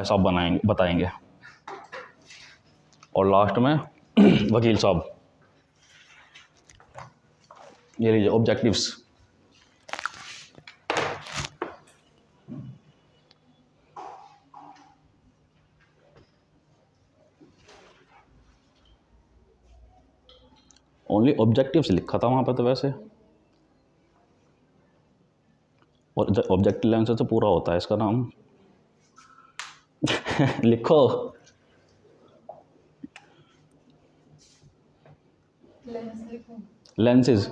ऐसा बनाएंगे बताएंगे। और लास्ट में वकील साहब, ये लीजिए ऑब्जेक्टिव्स। ओनली ऑब्जेक्टिव्स लिखा था वहाँ पर तो वैसे, और ऑब्जेक्टिव लेंस से पूरा होता है इसका नाम। लिखो। लेंसेज,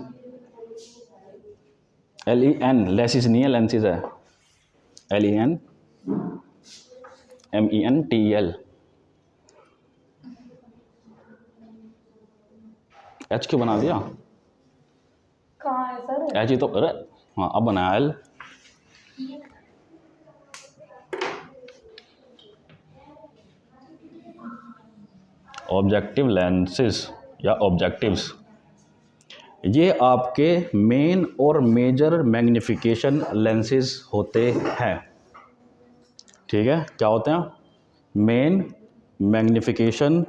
LEN, लेसिस नहीं है, लेंसेज है, LENMENTEL। H क्यों बना दिया? कहाँ है सर? H ही तो, अरे हाँ अब बनाया L। ऑब्जेक्टिव लेंसेज या ऑब्जेक्टिव्स, ये आपके मेन और मेजर मैग्निफिकेशन लेंसेज होते हैं। ठीक है, क्या होते हैं? Main magnification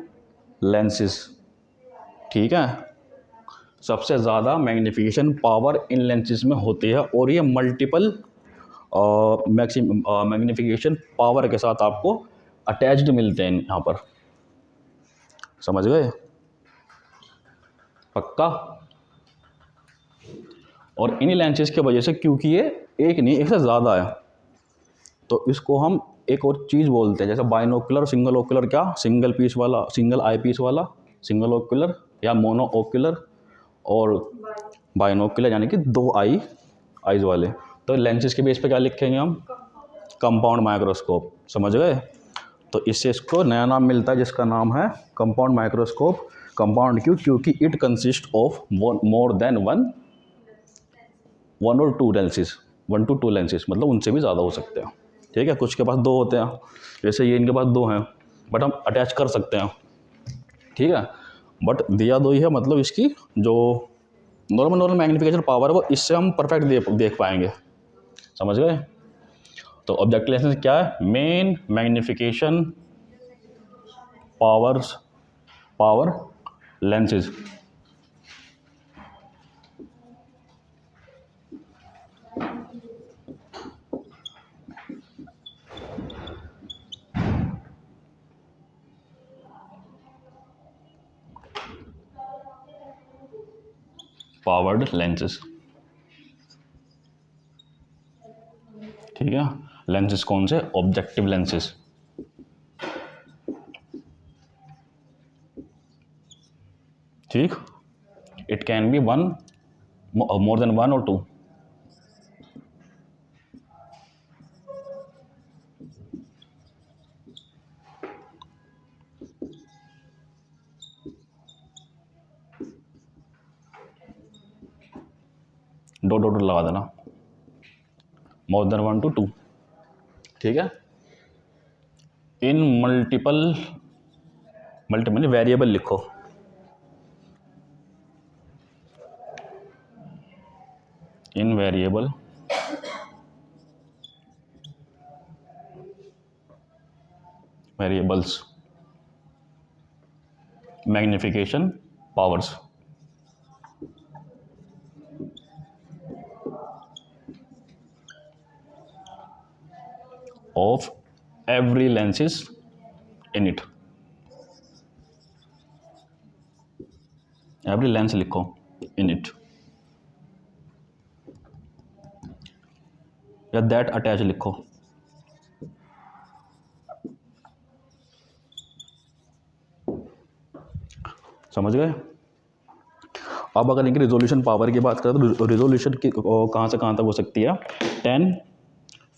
lenses. ठीक है, सबसे ज़्यादा मैग्निफिकेशन पावर इन लेंसेज में होती है, और ये मल्टीपल मैग्निफिकेशन पावर के साथ आपको अटैच्ड मिलते हैं यहाँ पर। समझ गए? पक्का? और इन लेंसेज की वजह से, क्योंकि ये एक नहीं, एक से ज़्यादा है, तो इसको हम एक और चीज़ बोलते हैं, जैसे बाइनोकुलर, सिंगल ओकुलर, क्या सिंगल पीस वाला, सिंगल आई पीस वाला सिंगल ओकुलर, या मोनो ओकुलर, और बाइनोकुलर यानी कि दो आईज वाले। तो लेंसेज के बेस पे क्या लिखेंगे हम? Compound microscope. समझ गए? तो इससे इसको नया नाम मिलता है जिसका नाम है कंपाउंड माइक्रोस्कोप। कंपाउंड क्यों? क्योंकि it consist of more than one और टू लेंसेज, 1 to 2 लेंसेज, मतलब उनसे भी ज़्यादा हो सकते हैं। ठीक है, कुछ के पास 2 होते हैं, जैसे ये इनके पास 2 हैं, बट हम अटैच कर सकते हैं। ठीक है, बट दिया 2 ही है, मतलब इसकी जो नॉर्मल मैग्निफिकेशन पावर है वो इससे हम परफेक्ट देख पाएंगे। समझ गए? तो ऑब्जेक्टिव लेंसेज क्या है? Main magnification power lenses. Powered lenses. ठीक है, लेंसेज कौन से? Objective lenses. ठीक, it can be one, more than 1 or 2। Dot लगा देना, मोर देन 1 to 2। ठीक है, इन मल्टीपल वेरिएबल लिखो। इन variables magnification powers of every lenses in it. Every lens लिखो इन इट, या दैट अटैच लिखो। समझ गए? अब अगर इनकी रिजोल्यूशन पावर की बात करें तो रिजोल्यूशन की कहाँ से कहाँ तक हो सकती है? 10,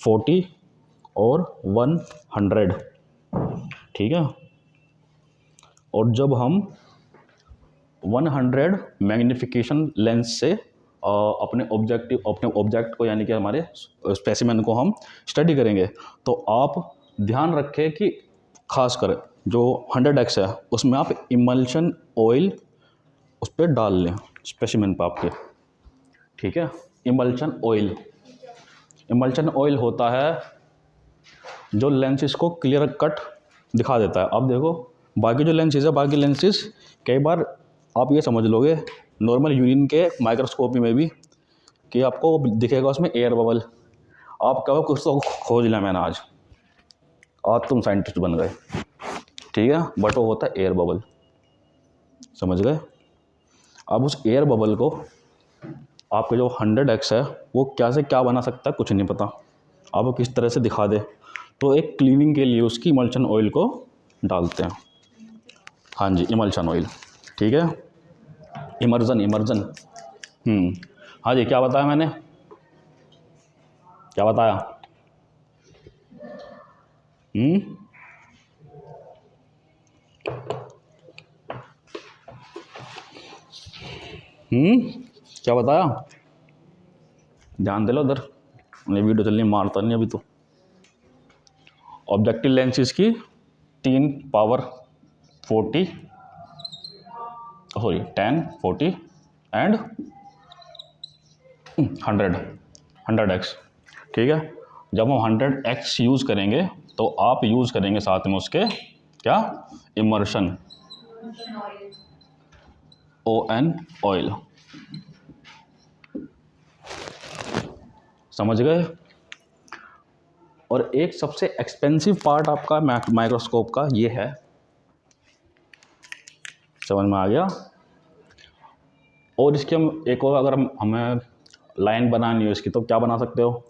40 और 100। ठीक है, और जब हम 100 मैग्निफिकेशन लेंस से अपने ऑब्जेक्ट को, यानी कि हमारे स्पेसिमेन को हम स्टडी करेंगे, तो आप ध्यान रखें कि खासकर जो 100x है उसमें आप इमल्शन ऑयल उस पर डाल लें स्पेसिमेन पर आपके। ठीक है, इमल्शन ऑयल होता है जो लेंसेज को क्लियर कट दिखा देता है। अब देखो बाकी जो लेंसेज है, बाकी लेंसेज कई बार आप ये समझ लोगे नॉर्मल यूरिन के माइक्रोस्कोपी में भी कि आपको दिखेगा उसमें एयर बबल। आप कहो कुछ तो खोज लिया मैंने आज तुम साइंटिस्ट बन गए, ठीक है, बट वो होता है एयर बबल, समझ गए। अब उस एयर बबल को आपके जो 100x है वो क्या से क्या बना सकता है कुछ नहीं पता, आप वो किस तरह से दिखा दे। तो एक क्लीनिंग के लिए उसकी इमल्शन ऑयल को डालते हैं। हाँ जी, इमल्शन ऑयल, ठीक है, इमर्जन। हाँ जी, क्या बताया मैंने, क्या बताया? क्या बताया? ध्यान दे लो उधर, ये वीडियो चलनी, मारता नहीं अभी तो। ऑब्जेक्टिव लेंसेज की 3 पावर 40 सॉरी 10 40 एंड 100x, ठीक है। जब हम 100x यूज़ करेंगे तो आप यूज़ करेंगे साथ में उसके क्या, इमर्शन ON ऑयल, समझ गए। और एक सबसे एक्सपेंसिव पार्ट आपका माइक्रोस्कोप का ये है, समझ में आ गया। और इसके हम एक और, अगर हमें लाइन बनानी हो इसकी तो क्या बना सकते हो,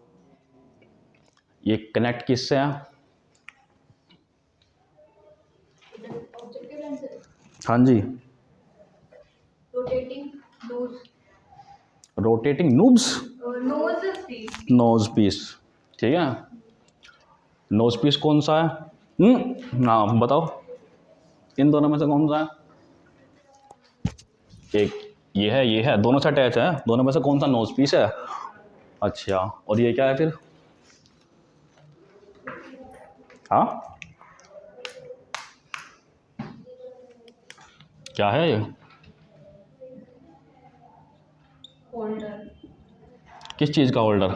ये कनेक्ट किससे है? हाँ जी, रोटेटिंग नोज पीस, ठीक है। नोज पीस कौन सा है? नाम बताओ, इन दोनों में से कौन सा है? एक ये है, दोनों से अटैच है, दोनों में से कौन सा नोज पीस है? अच्छा, और ये क्या है फिर? हाँ, क्या है ये? होल्डर, किस चीज़ का होल्डर?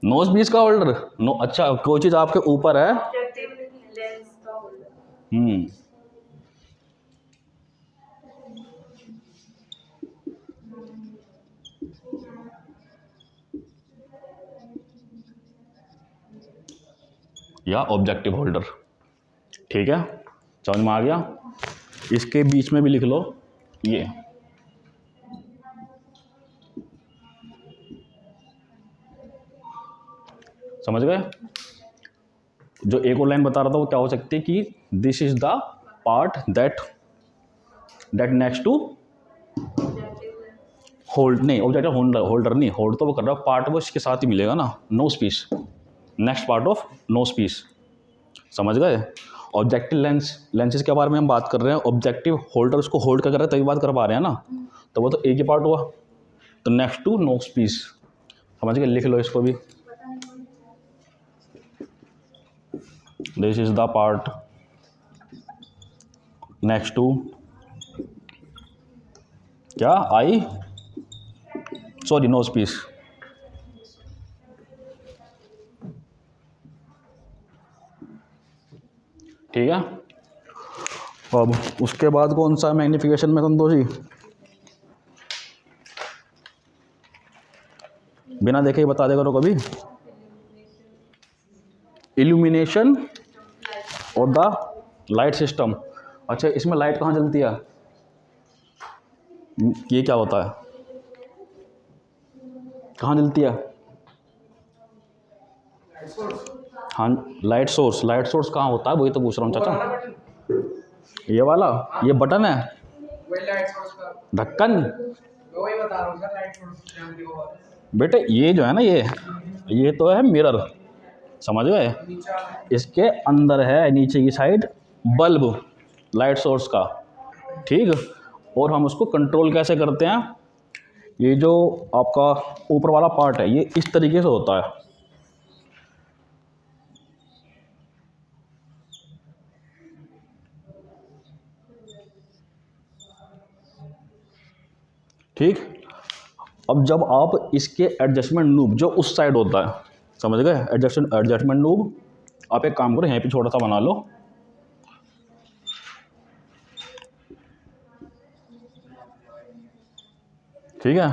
नोज पीस का होल्डर? नो, अच्छा, कोई चीज़ आपके ऊपर है। लेंस का होल्डर। या ऑब्जेक्टिव होल्डर, ठीक है, समझ में आ गया। इसके बीच में भी लिख लो ये, समझ गए। जो एक और लाइन बता रहा था वो क्या हो सकती है कि this is the part that next to hold, नहीं ऑब्जेक्टिव होल्डर नहीं, होल्ड तो वो कर रहा है, पार्ट वो इसके साथ ही मिलेगा ना, nosepiece, next part of nosepiece, समझ गए। ऑब्जेक्टिव लेंसेज के बारे में हम बात कर रहे हैं, ऑब्जेक्टिव होल्डर उसको होल्ड कर रहा है तभी बात कर पा रहे हैं ना, तो वो तो एक ही पार्ट हुआ, तो नेक्स्ट टू नोज पीस, समझ गए, लिख लो इसको भी। This is the part next to क्या, आई सॉरी नोज पीस, ठीक है। अब उसके बाद कौन सा मैग्नीफिकेशन में संतोषी? बिना देखे ही बता देगा तो कभी। इल्यूमिनेशन और द लाइट सिस्टम। अच्छा, इसमें लाइट कहाँ जलती है? ये क्या होता है, कहाँ जलती है? हाँ, लाइट सोर्स कहाँ होता है, वही तो पूछ रहा हूँ चाचा। ये वाला, ये बटन है, ढक्कन। बेटे ये जो है ना, ये तो है मिरर, समझ गए। इसके अंदर है नीचे की साइड बल्ब लाइट सोर्स का, ठीक। और हम उसको कंट्रोल कैसे करते हैं, ये जो आपका ऊपर वाला पार्ट है ये इस तरीके से होता है, ठीक। अब जब आप इसके एडजस्टमेंट नूब जो उस साइड होता है, समझ गए, एडजस्टमेंट नूब आप एक काम करो, यहाँ पे छोटा सा बना लो, ठीक है।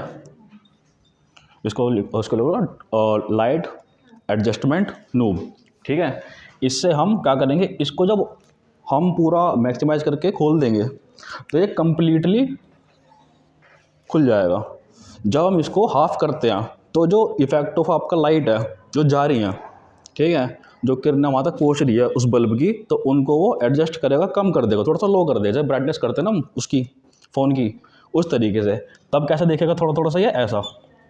इसको उसको लोग लाइट एडजस्टमेंट नूब, ठीक है। इससे हम क्या करेंगे, इसको जब हम पूरा मैक्सिमाइज करके खोल देंगे तो ये कंप्लीटली खुल जाएगा। जब हम इसको हाफ करते हैं तो जो इफेक्ट ऑफ आपका लाइट है जो जा रही है, ठीक है, जो किरणें वहाँ तक पहुँच रही है उस बल्ब की, तो उनको वो एडजस्ट करेगा, कम कर देगा, थोड़ा सा लो कर देगा, जैसे ब्राइटनेस करते हैं ना हम उसकी फ़ोन की, उस तरीके से। तब कैसे देखेगा, थोड़ा थोड़ा सा ये ऐसा,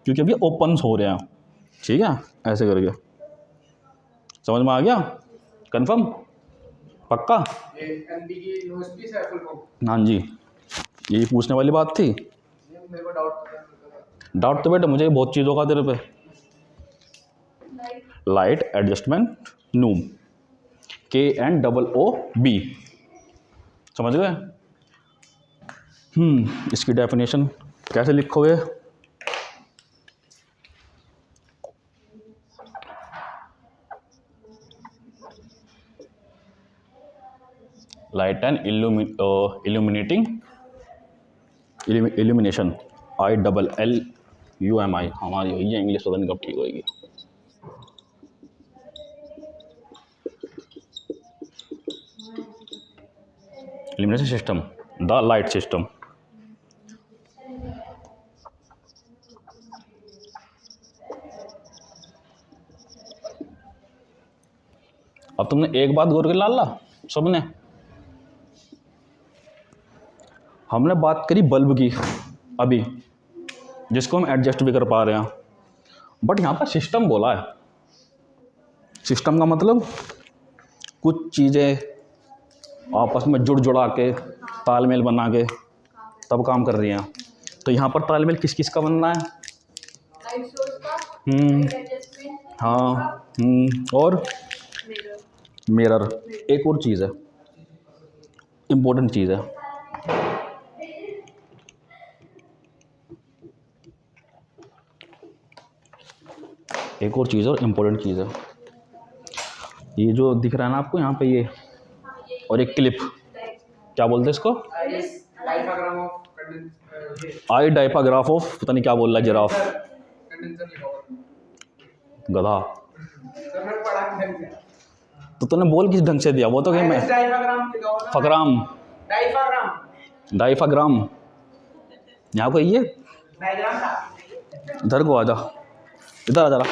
क्योंकि अभी ओपन्स हो रहे हैं, ठीक है, ऐसे करके। समझ में आ गया? कंफर्म? पक्का? हाँ जी, यही पूछने वाली बात थी। मेरे को डाउट तो बेटा मुझे बहुत चीज़ों का तेरे पे। लाइट एडजस्टमेंट नूम, KNOOB, समझ गए? इसकी डेफिनेशन कैसे लिखोगे? Light and illumination, ILLUMI। हमारी ये इंग्लिश पता नहीं कब ठीक होगी। Illumination system, the light system. अब तुमने एक बात गौर कर लाला सबने, हमने बात करी बल्ब की अभी, जिसको हम एडजस्ट भी कर पा रहे हैं, बट यहाँ पर सिस्टम बोला है। सिस्टम का मतलब कुछ चीज़ें आपस में जुड़ जुड़ा के, तालमेल बना के तब काम कर रही हैं। तो यहाँ पर तालमेल किस किस का बनना है? लाइट सोर्स का, हम्म, लाइट एडजस्टमेंट, हाँ, और मिरर। एक और चीज़ है, इम्पोर्टेंट चीज़ है, एक और चीज़ और इम्पोर्टेंट चीज़ है। ये जो दिख रहा है ना आपको यहाँ पे, ये और एक क्लिप, क्या बोलते हैं इसको? आई डाइपाग्राफ ऑफ, पता नहीं क्या बोल रहा है, जिराफ, गधा। तो तूने बोल किस ढंग से दिया? वो तो कहीं मैं फकराम, डाइफाग्राम, यहाँ को ये इधर को आ जा, इधर आ जा।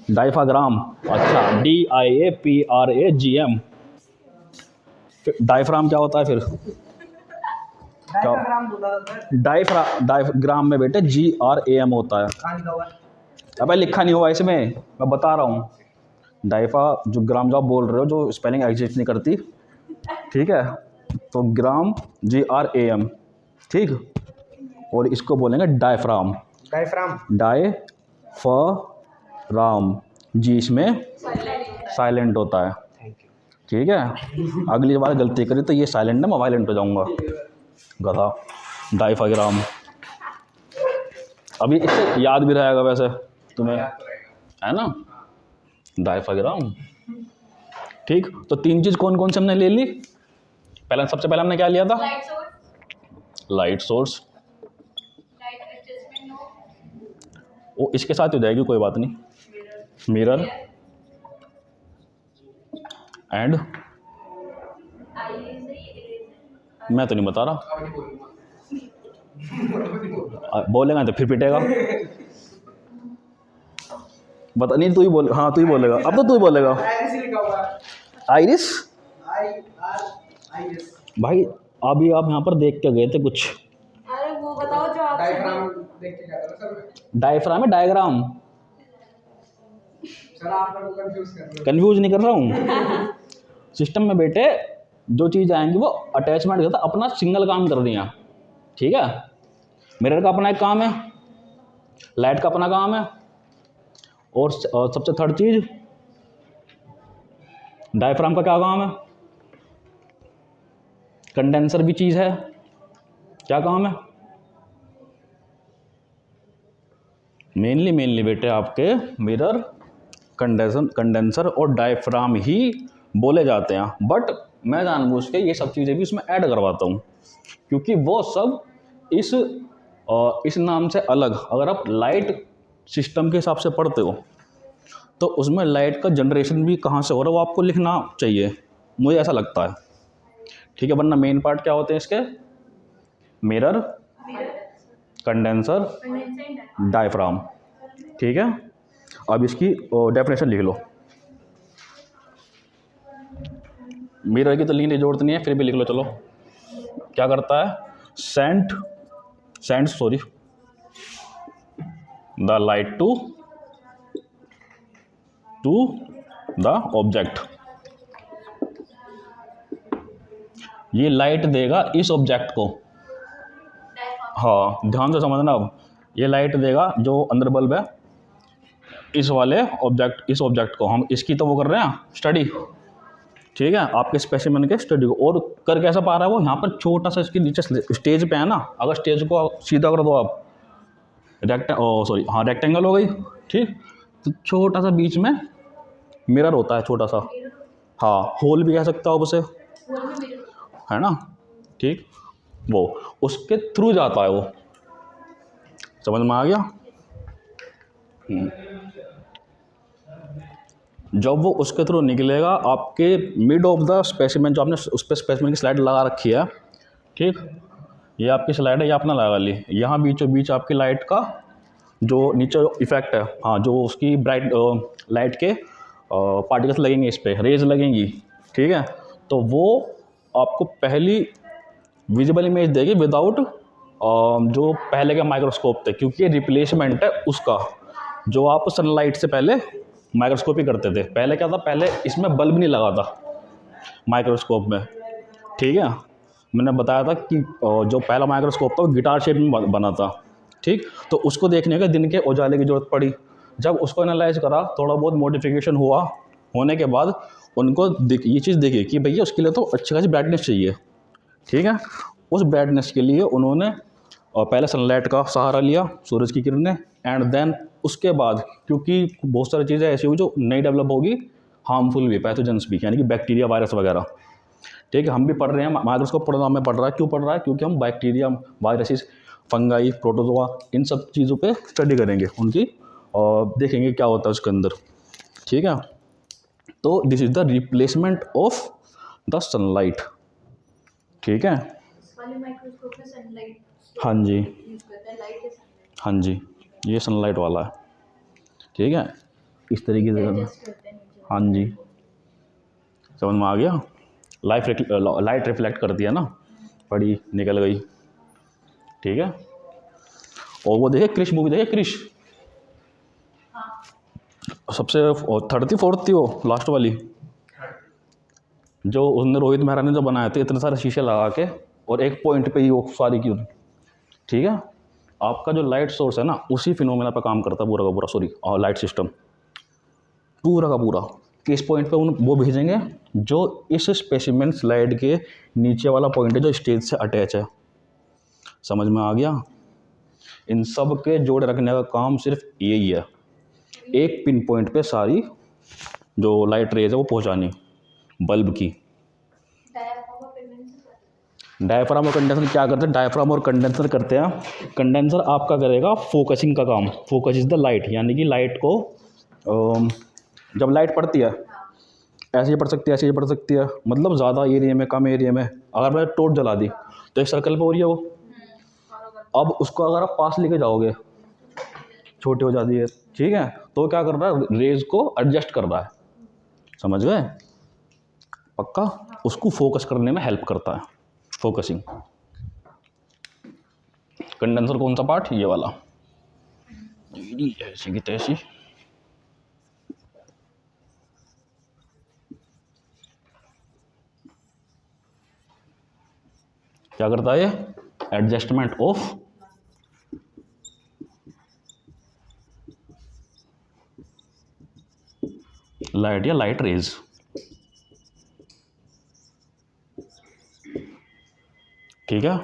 डाइफाग्राम, अच्छा, DIAPRAGM। डायफ्राम क्या होता है फिर? डायफ्राम में बेटे GRAM होता है। अबे लिखा नहीं हुआ इसमें, मैं बता रहा हूँ। डाइफा जो ग्राम जो आप बोल रहे हो, जो स्पेलिंग एग्जिस्ट नहीं करती, ठीक है, तो ग्राम GRAM, ठीक। और इसको बोलेंगे डायफ्राम, डायफ्राम, जी इसमें साइलेंट होता है, ठीक है। अगली बार गलती करी तो ये साइलेंट है, मैं वायलेंट हो जाऊंगा, गधा। डाइफाग्राम, अभी इससे याद भी रहेगा वैसे तुम्हें, है ना, डाइफाग्राम, ठीक। तो तीन चीज़ कौन कौन से हमने ले ली? पहले, सबसे पहले हमने क्या लिया था? Light source, light adjustment knob, वो इसके साथ हो जाएगी, कोई बात नहीं। मिरर एंड, मैं तो नहीं बता रहा, बोलेगा तो फिर पिटेगा। बता नहीं, तू ही बोल, हाँ तू ही बोलेगा, अब तो तू ही बोलेगा। आइरिस, भाई अभी आप यहाँ पर देख के गए थे कुछ? अरे वो बताओ जो आप डायफ्राम है, डायग्राम, कंफ्यूज नहीं कर रहा हूँ। सिस्टम में बेटे जो चीज़ आएंगी वो अटैचमेंट के साथ अपना सिंगल काम कर रही हैं, ठीक है। मिरर का अपना एक काम है, लाइट का अपना काम है, और सबसे थर्ड चीज डायफ्राम का क्या काम है? कंडेंसर भी चीज़ है, क्या काम है? मेनली बेटे आपके मिरर कंडेंसर और डायफ्राम ही बोले जाते हैं। बट मैं जानबूझ के ये सब चीज़ें भी उसमें ऐड करवाता हूँ, क्योंकि वो सब इस नाम से अलग, अगर आप लाइट सिस्टम के हिसाब से पढ़ते हो तो उसमें लाइट का जनरेशन भी कहाँ से हो रहा है वो आपको लिखना चाहिए, मुझे ऐसा लगता है। ठीक है, वरना मेन पार्ट क्या होते हैं इसके? Mirror, condenser, condenser diaphragm. ठीक है, अब इसकी डेफिनेशन लिख लो। मिरर की तो लिखने की जरूरत नहीं है, फिर भी लिख लो चलो। क्या करता है? Sends the light to the object. ये लाइट देगा इस ऑब्जेक्ट को। हाँ, ध्यान से समझना। अब ये लाइट देगा जो अंदर बल्ब है, इस ऑब्जेक्ट को। हम इसकी तो वो कर रहे हैं स्टडी। ठीक है, आपके स्पेसिमेन के स्टडी को। और कर कैसा पा रहा है वो? यहाँ पर छोटा सा इसके नीचे स्टेज पे है ना, अगर स्टेज को सीधा कर दो आप, रेक्टेंगल हो गई। ठीक, तो छोटा सा बीच में मिरर होता है, छोटा सा। हाँ, होल भी कह सकता हो उसे, है ना। ठीक, वो उसके थ्रू जाता है वो। समझ में आ गया? जब वो उसके थ्रू निकलेगा, आपके मिड ऑफ द स्पेसिमेन, जो आपने उस पर स्पेसिमेन की स्लाइड लगा रखी है, ठीक, ये आपकी स्लाइड है, ये आपने लगा ली। यहाँ बीचों बीच आपकी लाइट का जो नीचे इफेक्ट है, हाँ, जो उसकी ब्राइट लाइट के पार्टिकल्स लगेंगे, इस पर रेज लगेंगी। ठीक है, तो वो आपको पहली विजिबल इमेज देगी विदाउट जो पहले के माइक्रोस्कोप थे, क्योंकि ये रिप्लेसमेंट है उसका, जो आप सनलाइट से पहले माइक्रोस्कोपी करते थे। पहले क्या था? पहले इसमें बल्ब नहीं लगा था माइक्रोस्कोप में। ठीक है, मैंने बताया था कि जो पहला माइक्रोस्कोप था वो गिटार शेप में बना था। ठीक, तो उसको देखने के दिन के उजाले की ज़रूरत पड़ी। जब उसको एनालाइज करा, थोड़ा बहुत मॉडिफिकेशन हुआ, होने के बाद उनको ये चीज़ देखी कि भैया उसके लिए तो अच्छी खासी ब्राइटनेस चाहिए। ठीक है, उस ब्राइटनेस के लिए उन्होंने पहले सनलाइट का सहारा लिया, सूरज की किरणें, एंड देन उसके बाद, क्योंकि बहुत सारी चीज़ें ऐसी हुई जो नई डेवलप होगी, हार्मफुल भी, पैथोजेंस भी, यानी कि बैक्टीरिया, वायरस वगैरह। ठीक है, हम भी पढ़ रहे हैं, माइक्रोस्कोप पढ़ना हमें पढ़ रहा है। क्यों पढ़ रहा है? क्योंकि हम बैक्टीरिया, वायरसेस, फंगाई, प्रोटोजोआ, इन सब चीज़ों पे स्टडी करेंगे उनकी, और देखेंगे क्या होता है उसके अंदर। ठीक है, तो this is the replacement of the sunlight. ठीक है, वाले माइक्रोस्कोप में सनलाइट हाँ जी, यूज करते हैं, लाइट है सनलाइट हाँ जी, ये सनलाइट वाला है। ठीक है, इस तरीके से करना। एडजस्ट करते हैं नीचे। हाँ जी, समझ में आ गया? लाइट रिफ्लेक्ट करती है ना, पड़ी निकल गई। ठीक है, और वो देखे क्रिश मूवी, देखे क्रिश? सबसे थर्ड थी, फोर्थ थी, वो लास्ट वाली, जो उसने रोहित मेहरा ने जो बनाए थे, इतने सारे शीशे लगा के, और एक पॉइंट पे ही वो सारी की। ठीक है, आपका जो लाइट सोर्स है ना, उसी फिनोमेना पे काम करता है पूरा का पूरा, लाइट सिस्टम पूरा का पूरा। किस पॉइंट पे वो भेजेंगे? जो इस स्पेसिमेन स्लाइड के नीचे वाला पॉइंट है, जो स्टेज से अटैच है। समझ में आ गया? इन सब के जोड़े रखने का काम सिर्फ यही है, एक पिन पॉइंट पे सारी जो लाइट रेज है वो पहुंचानी बल्ब की। डायफ्राम और कंडेंसर क्या करते हैं? डायफ्राम और कंडेंसर करते हैं, कंडेंसर आपका करेगा फोकसिंग का काम। फोकस इज द लाइट, यानी कि लाइट को जब लाइट पड़ती है, ऐसे ही पड़ सकती है, ऐसे ही पड़ सकती है, मतलब ज़्यादा एरिया में, कम एरिया में। अगर मैंने टॉर्च जला दी तो एक सर्कल पे हो रही है वो। अब उसको अगर आप पास लेके जाओगे, छोटी हो जाती है। ठीक है, तो क्या कर रहा है? रेज को एडजस्ट कर रहा है। समझ गए? पक्का? उसको फोकस करने में हेल्प करता है, फोकसिंग। कंडेंसर कौन सा पार्ट? ये वाला, ऐसी की तैसी। क्या करता है ये? एडजस्टमेंट ऑफ लाइट या लाइट रेज। ठीक है,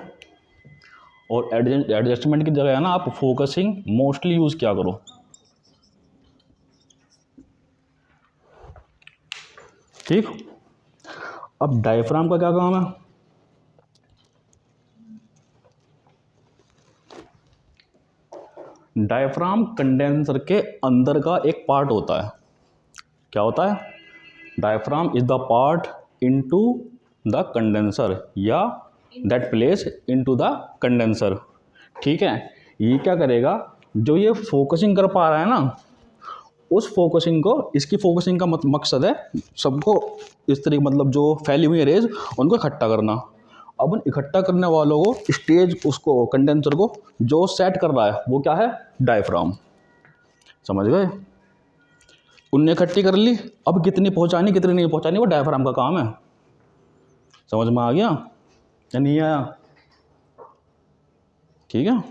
और एडजस्टमेंट की जगह है ना, आप फोकसिंग मोस्टली यूज़ क्या करो? ठीक। अब डायफ्राम का क्या काम है? डायफ्राम कंडेंसर के अंदर का एक पार्ट होता है। क्या होता है? Diaphragm is the part into the condenser या that place into the condenser. ठीक है, ये क्या करेगा, जो ये फोकसिंग कर पा रहा है ना, उस फोकसिंग को, इसकी फोकसिंग का मकसद है सबको इस तरीके, मतलब जो फैली हुई रेज उनको इकट्ठा करना। अब उन इकट्ठा करने वालों को स्टेज, उसको कंडेंसर को जो सेट कर रहा है वो क्या है? डायफ्राम। समझ गए? उनने इकट्ठी कर ली, अब कितनी पहुंचानी कितनी नहीं पहुंचानी वो डायफ्राम का काम है। समझ में आ गया या नहीं आया? ठीक है।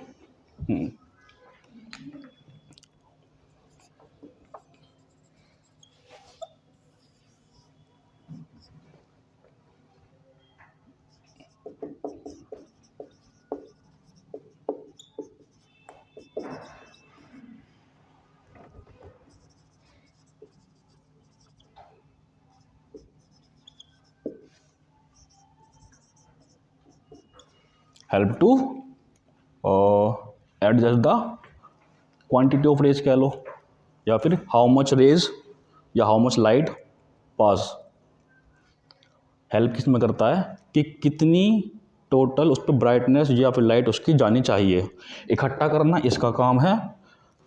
Help to adjust the quantity of rays कह लो, या फिर हाउ मच रेज या how much light pass. Help किस में करता है कि कितनी टोटल उस पर ब्राइटनेस या फिर लाइट उसकी जानी चाहिए। इकट्ठा करना इसका काम है,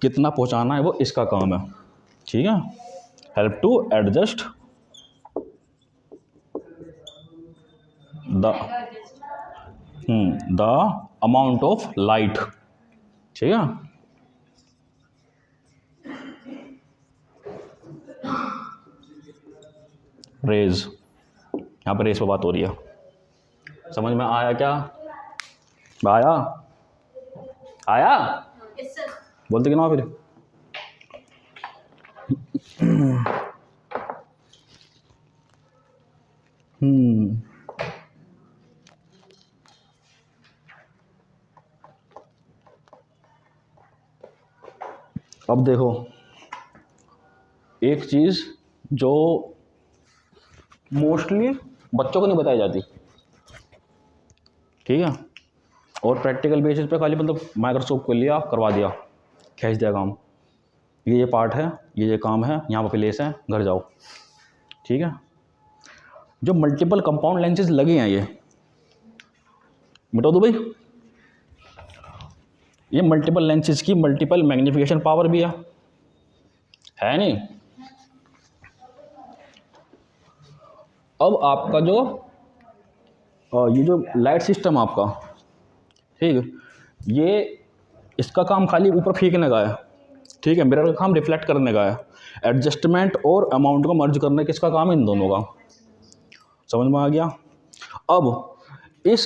कितना पहुंचाना है वो इसका काम है। ठीक है। Help to adjust the amount of light. ठीक है। रेज, यहाँ पर रेज पे बात हो रही है। समझ में आया क्या? आया? आया? Yes, sir. बोलते कि ना फिर? अब देखो, एक चीज़ जो मोस्टली बच्चों को नहीं बताई जाती, ठीक है, और प्रैक्टिकल बेसिस पे खाली मतलब माइक्रोस्कोप को लिया, करवा दिया, खींच दिया काम, ये पार्ट है, ये काम है, यहाँ पर प्लेस है, घर जाओ। ठीक है। जो मल्टीपल कंपाउंड लेंसेज लगे हैं, ये मिटा दो भाई। ये मल्टीपल लेंसेज की मल्टीपल मैग्नीफिकेशन पावर भी है नहीं? अब आपका जो ये जो लाइट सिस्टम आपका, ठीक है, ये इसका काम खाली ऊपर फेंकने का है। ठीक है। मिरर का काम रिफ्लेक्ट करने का है। एडजस्टमेंट और अमाउंट को मर्ज करने किसका काम है? इन दोनों का। समझ में आ गया? अब इस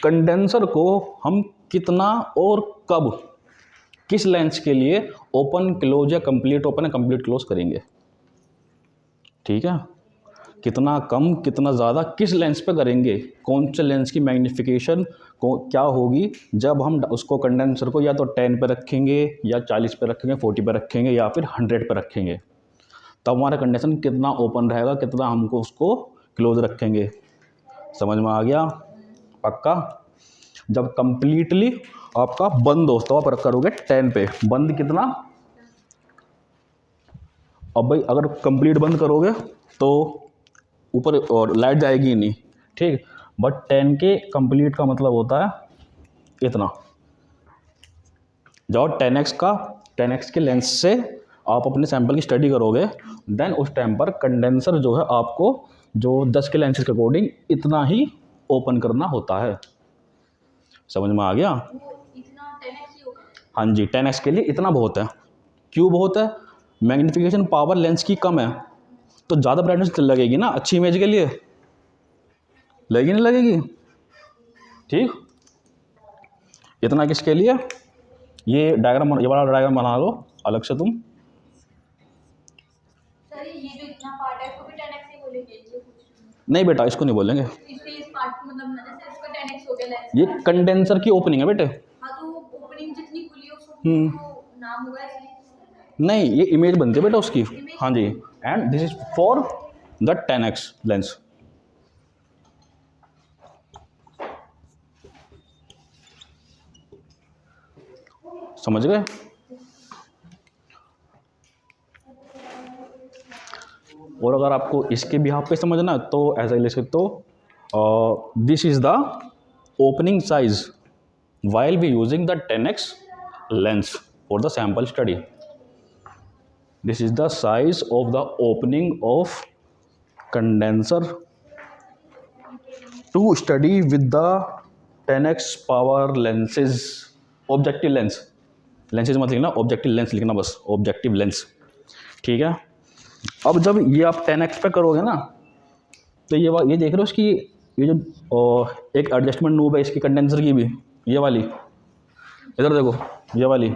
कंडेंसर को हम कितना और कब, किस लेंस के लिए ओपन क्लोज या कंप्लीट ओपन या कंप्लीट क्लोज करेंगे? ठीक है। कितना कम, कितना ज़्यादा, किस लेंस पे करेंगे, कौन से लेंस की मैग्नीफिकेशन क्या होगी जब हम उसको कंडेंसर को या तो 10 पे रखेंगे या 40 पे रखेंगे, 40 पे रखेंगे या फिर 100 पे रखेंगे, तब हमारा कंडेंसर कितना ओपन रहेगा, कितना हमको उसको क्लोज रखेंगे। समझ में आ गया? पक्का? जब कंप्लीटली आपका बंद हो तो आप करोगे 10 पे, बंद कितना? अब भाई अगर कंप्लीट बंद करोगे तो ऊपर और लाइट जाएगी ही नहीं, ठीक। बट 10 के कंप्लीट का मतलब होता है इतना। जब 10x के लेंस से आप अपने सैंपल की स्टडी करोगे, देन उस टाइम पर कंडेंसर जो है आपको जो 10 के लेंसेज के अकॉर्डिंग इतना ही ओपन करना होता है। समझ में आ गया? इतना 10x ही होगा। हाँ जी, 10x के लिए इतना बहुत है। क्यों बहुत है? मैग्नीफिकेशन पावर लेंस की कम है, तो ज़्यादा ब्राइटनेस लगेगी ना अच्छी इमेज के लिए, लगेगी नहीं लगेगी? ठीक। इतना किसके लिए? ये डायग्राम, ये वाला डायग्राम बना लो अलग से तुम। सर ये जो इतना पार्ट है इसको भी 10x ही बोलेंगे? ये कुछ नहीं बेटा, इसको नहीं बोलेंगे। इसलिए इस पार्ट को मतलब जैसे इसका 10x हो गया लेंस, ये कंडेंसर की ओपनिंग है बेटे। हाँ तो ओपनिंग जितनी खुली है उसको नाम होगा इसलिए। नहीं, ये इमेज बनती है बेटा उसकी। हाँ जी। And this is for the 10x lens. समझ गए? और अगर आपको इसके भी हाफ पे समझना है तो ऐसा ही ले सकते हो, this is the opening size while we using the 10x lens for the sample study. This is the size of the opening of condenser to study with the 10x power lenses. Objective lens, lenses मत लिखना, objective lens लिखना बस, objective lens, ठीक है। अब जब ये आप 10x पे करोगे ना, तो ये देख रहे हो इसकी ये जो एक एडजस्टमेंट नूब है इसकी कंडेंसर की भी, ये वाली, इधर देखो ये वाली,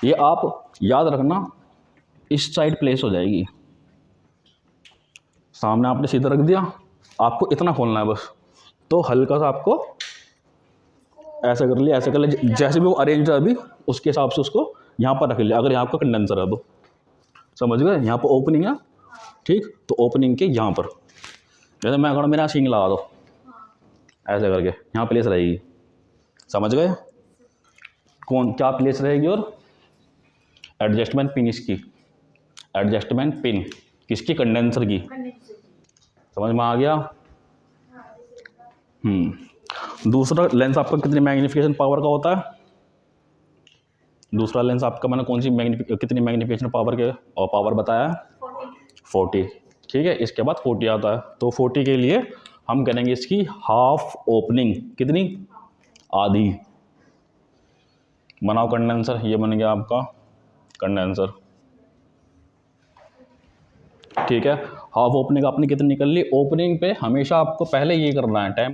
ये आप याद रखना इस साइड प्लेस हो जाएगी। सामने आपने सीधा रख दिया, आपको इतना खोलना है बस, तो हल्का सा आपको ऐसा कर लिया, ऐसा कर लिया, जैसे भी वो अरेंज है अभी उसके हिसाब से उसको यहाँ पर रख लिया। अगर यहाँ पर कंडेंसर है तो समझ गए, यहाँ पर ओपनिंग है, ठीक, तो ओपनिंग के यहाँ पर जैसे मैं अगर मेरा सींग लगा दो ऐसे करके, यहाँ प्लेस रहेगी। समझ गए? कौन क्या प्लेस रहेगी? और एडजस्टमेंट पिन इसकी, एडजस्टमेंट पिन किसकी? कंडेंसर की। समझ में आ गया? दूसरा लेंस आपका कितनी मैग्नीफिकेशन पावर का होता है? दूसरा लेंस आपका मैंने कौन सी कितनी मैग्नीफिकेशन पावर के और पावर बताया है? 40, ठीक है। इसके बाद 40 आता है, तो 40 के लिए हम करेंगे इसकी हाफ ओपनिंग, कितनी? आधी। बनाओ कंडेंसर, ये बन गया आपका कंडेंसर, ठीक है। हाफ ओपनिंग आपने कितनी निकल ली? ओपनिंग पे हमेशा आपको पहले ये करना है, टाइम